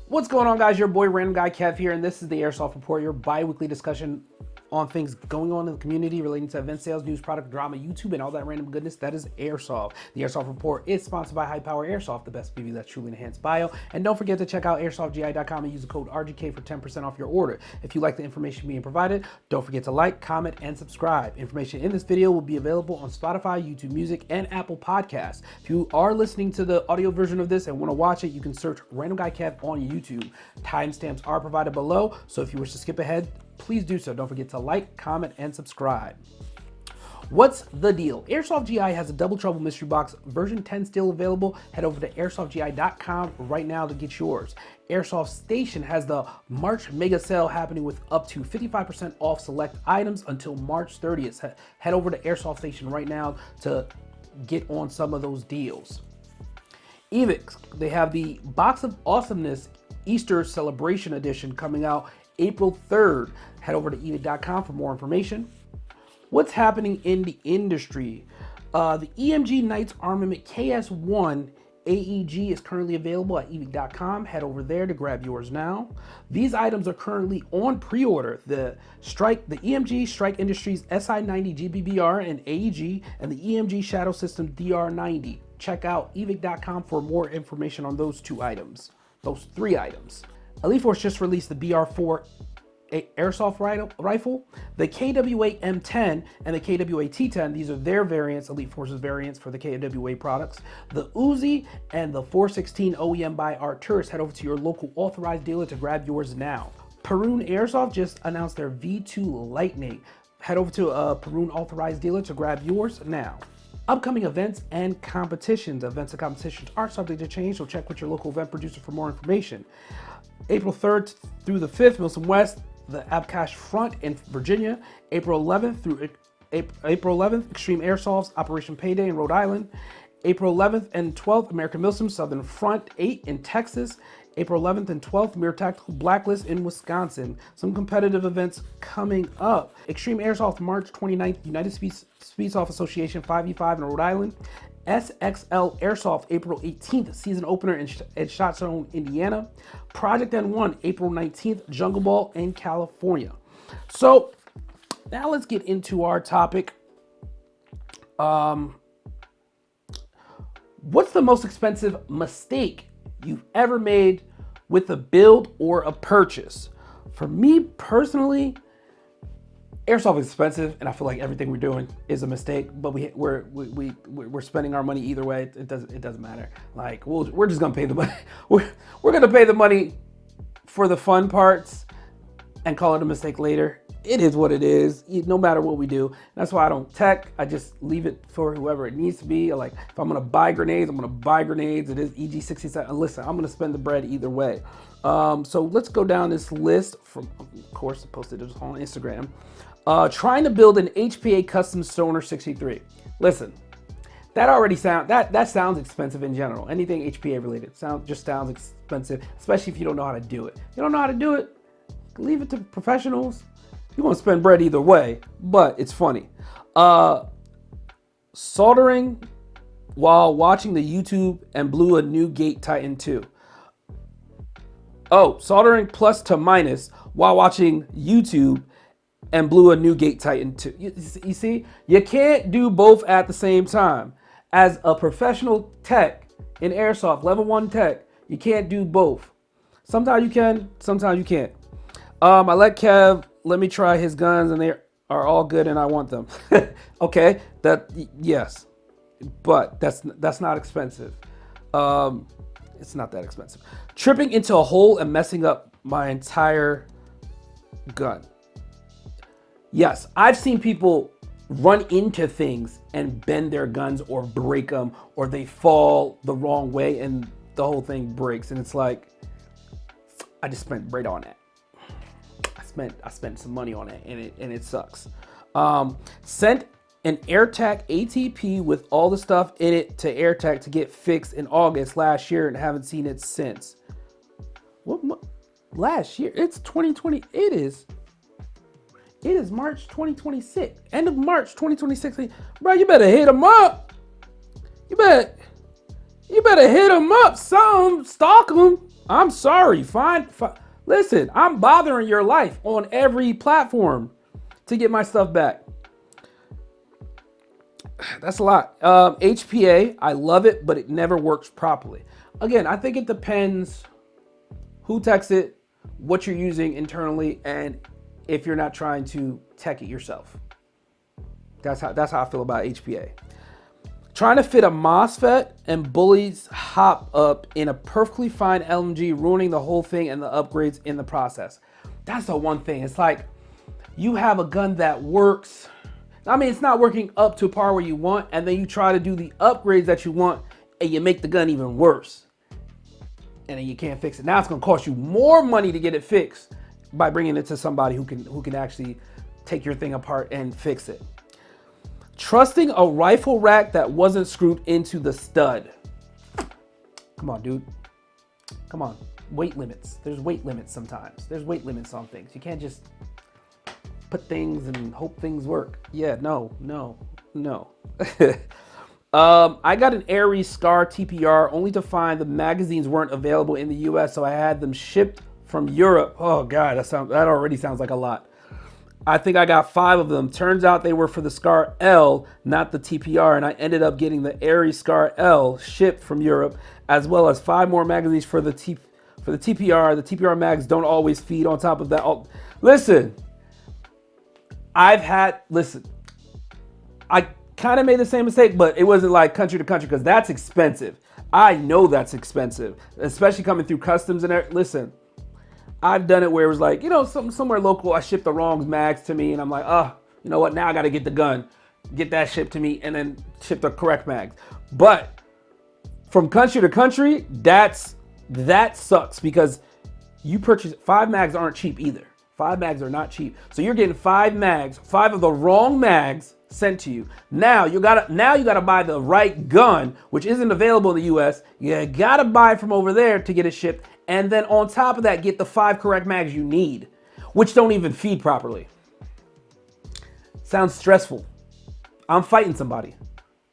What's going on, guys? Your boy Random Guy Kev here, and this is the Airsoft Report, your bi-weekly discussion on things going on in the community relating to event sales, news, product, drama, YouTube, and all that random goodness that is Airsoft. The Airsoft Report is sponsored by High Power Airsoft, the best BB that's truly enhanced bio. And don't forget to check out airsoftgi.com and use the code RGK for 10% off your order. If you like the information being provided, don't forget to like, comment, and subscribe. Information in this video will be available on Spotify, YouTube Music, and Apple Podcasts. If you are listening to the audio version of this and want to watch it, you can search Random Guy Kev on YouTube. Timestamps are provided below, so if you wish to skip ahead, please do so. Don't forget to like, comment, and subscribe. What's the deal? Airsoft GI has a Double Trouble mystery box, version 10 still available. Head over to airsoftgi.com right now to get yours. Airsoft Station has the March mega sale happening with up to 55% off select items until March 30th. Head over to Airsoft Station right now to get on some of those deals. Evix, they have the Box of Awesomeness Easter Celebration Edition coming out April 3rd. Head over to evic.com for more information. What's happening in the industry? The EMG Knights Armament KS1 AEG is currently available at evic.com. Head over there to grab yours now. These items are currently on pre-order. The EMG Strike Industries SI90 GBBR and AEG, and the EMG Shadow System DR90. Check out evic.com for more information on those three items. Elite Force just released the BR4 Airsoft rifle, the KWA M10 and the KWA T10. These are their variants, Elite Force's variants for the KWA products. The Uzi and the 416 OEM by Arcturus. Head over to your local authorized dealer to grab yours now. Perun Airsoft just announced their V2 Lightning. Head over to a Perun authorized dealer to grab yours now. Upcoming events and competitions. Events and competitions are subject to change, so check with your local event producer for more information. April 3rd through the 5th, Milsom West, the Abcash Front in Virginia. April 11th through April 11th, Extreme Airsoft's Operation Payday in Rhode Island. April 11th and 12th, American Milsom Southern Front 8 in Texas. April 11th and 12th, Mirror Tactical Blacklist in Wisconsin. Some competitive events coming up. Extreme Airsoft March 29th, United Speedsoft Association 5v5 in Rhode Island. SXL Airsoft April 18th, season opener in Shot Zone, Indiana. Project N1 April 19th, Jungle Ball in California. So now let's get into our topic. What's the most expensive mistake you've ever made with a build or a purchase? For me personally, Airsoft is expensive, and I feel like everything we're doing is a mistake. But we're spending our money either way. It doesn't matter. Like we're just gonna pay the money. We're gonna pay the money for the fun parts and call it a mistake later. It is what it is. No matter what we do. That's why I don't tech. I just leave it for whoever it needs to be. Like if I'm gonna buy grenades, I'm gonna buy grenades. It is EG67. Listen, I'm gonna spend the bread either way. So let's go down this list from, of course, I posted it on Instagram. Trying to build an HPA custom Stoner 63. Listen, that sounds expensive in general. Anything HPA related sounds expensive, especially if you don't know how to do it. If you don't know how to do it, leave it to professionals. You're gonna spend bread either way, but it's funny. Soldering while watching the YouTube and blew a new Gate Titan 2. Oh, soldering plus to minus while watching YouTube and blew a new Gate Titan 2. You see, you can't do both at the same time. As a professional tech in Airsoft, level 1 tech, you can't do both. Sometimes you can, sometimes you can't. I let Kev let me try his guns, and they are all good, and I want them. Okay, yes, but that's not expensive. It's not that expensive. Tripping into a hole and messing up my entire gun. Yes, I've seen people run into things and bend their guns or break them, or they fall the wrong way and the whole thing breaks. And it's like, I just spent bread on that. I spent some money on it, and it sucks. Sent an AirTac ATP with all the stuff in it to AirTac to get fixed in August last year, and haven't seen it since. What? Last year? It's 2020. It is March 2026. End of March 2026. Bro, you better hit them up. You better hit them up. Stalk them. I'm sorry. Listen, I'm bothering your life on every platform to get my stuff back. That's a lot. HPA, I love it, but it never works properly. Again, I think it depends who techs it, what you're using internally, and if you're not trying to tech it yourself. That's how I feel about HPA. Trying to fit a MOSFET and bullies hop up in a perfectly fine LMG, ruining the whole thing and the upgrades in the process. That's the one thing. It's like you have a gun that works. I mean, it's not working up to par where you want, and then you try to do the upgrades that you want, and you make the gun even worse. And then you can't fix it. Now it's gonna cost you more money to get it fixed by bringing it to somebody who can actually take your thing apart and fix it. Trusting a rifle rack that wasn't screwed into the stud. Come on, dude. Come on. Weight limits. There's weight limits sometimes. There's weight limits on things. You can't just put things and hope things work. Yeah, no. I got an Aries Scar TPR only to find the magazines weren't available in the US, so I had them shipped from Europe. Oh God, that already sounds like a lot. I think I got 5 of them. Turns out they were for the Scar L, not the TPR, and I ended up getting the Aries Scar L shipped from Europe, as well as 5 more magazines for the TPR. The TPR mags don't always feed on top of that. Listen, I kind of made the same mistake, but it wasn't like country to country because that's expensive. I know that's expensive, especially coming through customs and everything. Listen, I've done it where it was like, somewhere local, I shipped the wrong mags to me and I'm like, you know what? Now I got to get the gun, get that shipped to me and then ship the correct mags. But from country to country, that sucks because you purchase 5 mags aren't cheap either. 5 mags are not cheap. So you're getting 5 mags, 5 of the wrong mags sent to you. Now you gotta buy the right gun, which isn't available in the US. You gotta buy it from over there to get it shipped. And then on top of that, get the 5 correct mags you need, which don't even feed properly. Sounds stressful. I'm fighting somebody.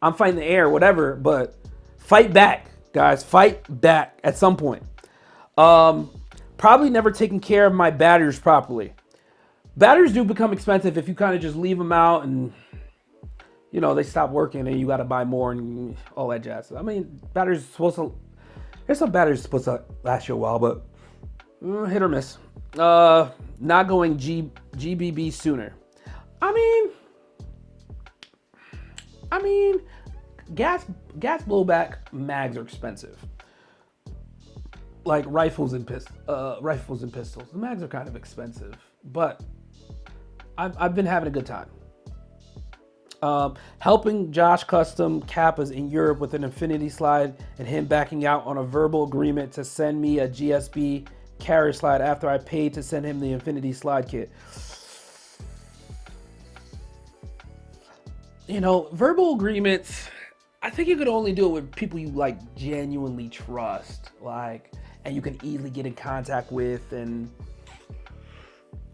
I'm fighting the air, whatever, but fight back, guys. Fight back at some point. Probably never taken care of my batteries properly. Batteries do become expensive if you kind of just leave them out and they stop working and you got to buy more and all that jazz. I mean, there's some batteries supposed to last you a while, but hit or miss. Not going GBB sooner. I mean, gas blowback mags are expensive. Like rifles and pistols. The mags are kind of expensive, but I've been having a good time. Helping Josh custom Kappas in Europe with an infinity slide and him backing out on a verbal agreement to send me a GSB carrier slide after I paid to send him the infinity slide kit. Verbal agreements, I think you could only do it with people you genuinely trust, and you can easily get in contact with, and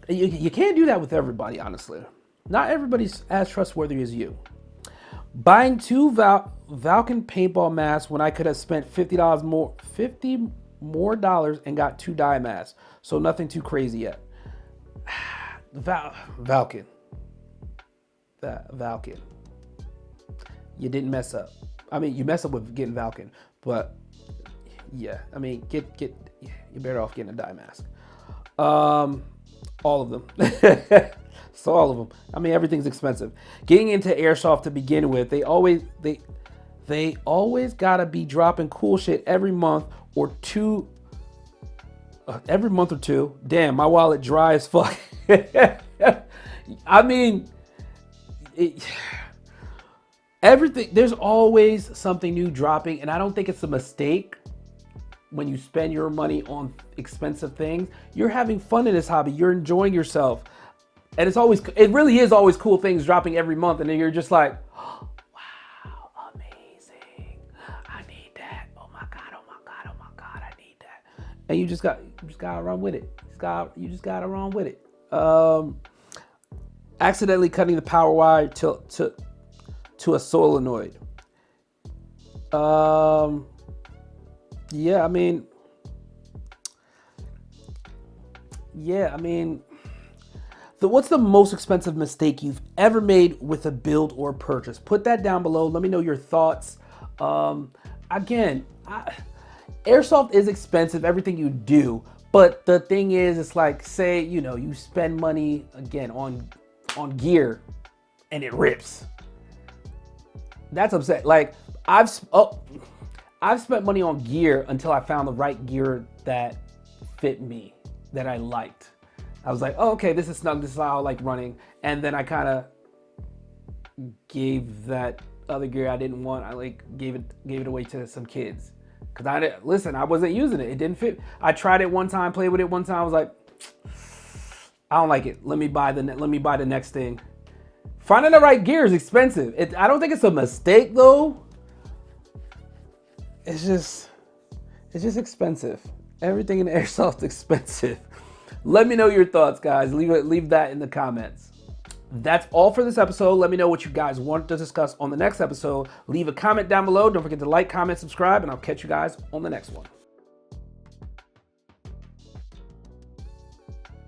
you can't do that with everybody, honestly. Not everybody's as trustworthy as you. Buying 2 Valken paintball masks when I could have spent $50 more and got 2 dye masks. So nothing too crazy yet. Valken. Valken. You didn't mess up. I mean, you messed up with getting Valken, but yeah, I mean, you're better off getting a dye mask. All of them. So all of them. I mean, everything's expensive. Getting into airsoft to begin with, they always gotta be dropping cool shit every month or two. Damn, my wallet dry as fuck. I mean, everything. There's always something new dropping, and I don't think it's a mistake. When you spend your money on expensive things, you're having fun in this hobby. You're enjoying yourself. And it really is always cool things dropping every month. And then you're just like, oh, wow, amazing. I need that. Oh my God, I need that. And you just gotta run with it. You just gotta run with it. Accidentally cutting the power wire to a solenoid. Yeah, I mean, Yeah, I mean, what's the most expensive mistake you've ever made with a build or purchase? Put that down below. Let me know your thoughts. Again, airsoft is expensive, everything you do. But the thing is, it's like, say, you spend money again on gear and it rips. That's upset. Like I've spent money on gear until I found the right gear that fit me, that I liked. I was like, oh, okay, this is snug. This is how I like running. And then I kind of gave that other gear I didn't want. I gave it away to some kids. Cause I wasn't using it. It didn't fit. I tried it one time, played with it one time. I was like, I don't like it. Let me buy the next thing. Finding the right gear is expensive. I don't think it's a mistake though. It's just expensive. Everything in airsoft is expensive. Let me know your thoughts, guys. Leave that in the comments. That's all for this episode. Let me know what you guys want to discuss on the next episode. Leave a comment down below. Don't forget to like, comment, subscribe, and I'll catch you guys on the next one.